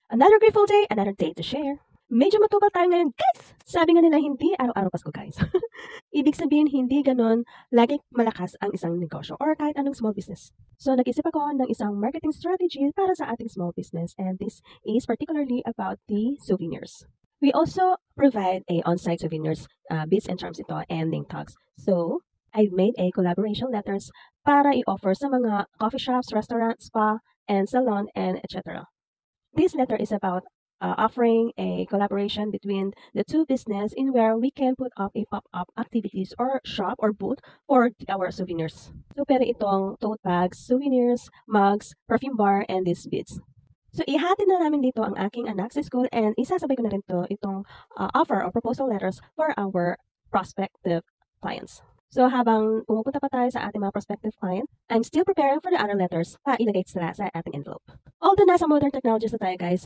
Another grateful day, another day to share. Medyo matubal tayo ngayon, guys! Sabi nga nila hindi araw-araw Pasko, guys. Ibig sabihin, hindi ganon laging malakas ang isang negosyo or kahit anong small business. So, nag-isip ako ng isang marketing strategy para sa ating small business, and this is particularly about the souvenirs. We also provide a on-site souvenirs, bits and charms ito, and name tags. So, I made a collaboration letters para i-offer sa mga coffee shops, restaurants, spa, and salon, and etc. This letter is about offering a collaboration between the two business in where we can put up a pop-up activities or shop or booth for our souvenirs. So, pero itong tote bags, souvenirs, mugs, perfume bar, and these beads. So, ihati na namin dito ang aking anak sa school and isasabay ko na rin to itong offer or proposal letters for our prospective clients. So, habang pumupunta pa tayo sa ating mga prospective clients, I'm still preparing for the other letters pa ilagay sila sa ating envelope. Although nasa modern technologies na tayo, guys,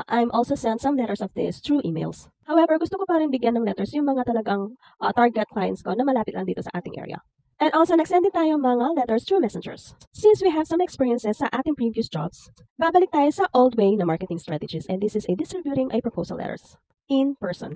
I'm also sent some letters of this through emails. However, gusto ko pa rin bigyan ng letters yung mga talagang target clients ko na malapit lang dito sa ating area. And also, nag-send din tayo mga letters through messengers. Since we have some experiences sa ating previous jobs, babalik tayo sa old way na marketing strategies, and this is a distributing a proposal letters in person.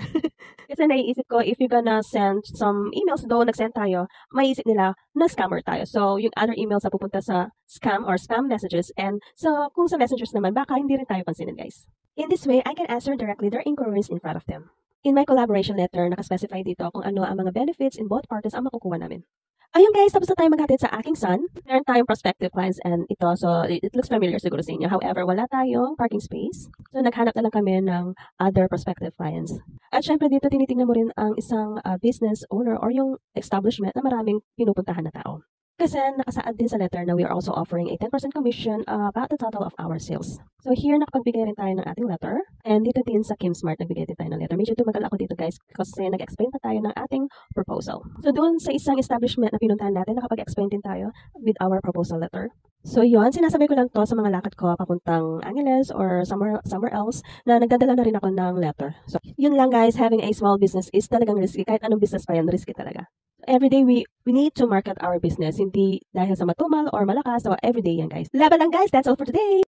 Kasi naiisip ko, if you're gonna send some emails doon, nag-send tayo, maiisip nila na scammer tayo. So, yung other emails na pupunta sa scam or spam messages, and so kung sa messengers naman, baka hindi rin tayo pansinin, guys. In this way, I can answer directly their inquiries in front of them. In my collaboration letter, nakaspecify dito kung ano ang mga benefits in both parties ang makukuha namin. Ayun guys, tapos na tayo maghatid sa aking son. Meron tayong prospective clients and ito, so it looks familiar siguro sa inyo. However, wala tayong parking space. So naghanap na lang kami ng other prospective clients. At syempre dito tinitingnan mo rin ang isang business owner or yung establishment na maraming pinupuntahan na tao. Kasi nakasaad din sa letter na we are also offering a 10% commission about the total of our sales. So here, nakapagbigay rin tayo ng ating letter. And dito din sa Kim Smart, nagbigay din tayo ng letter. Medyo tumagal ako dito guys kasi nag-explain pa tayo ng ating proposal. So doon sa isang establishment na pinuntahan natin, nakapag-explain din tayo with our proposal letter. So yun, sinasabay ko lang to sa mga lakad ko papuntang Angeles or somewhere else na nagdadala na rin ako ng letter. So yun lang guys, having a small business is talagang risky. Kahit anong business pa yan, risky talaga. Every day we need to market our business, hindi dahil sa matumal or malakas. So everyday yan guys. Laban lang guys, that's all for today.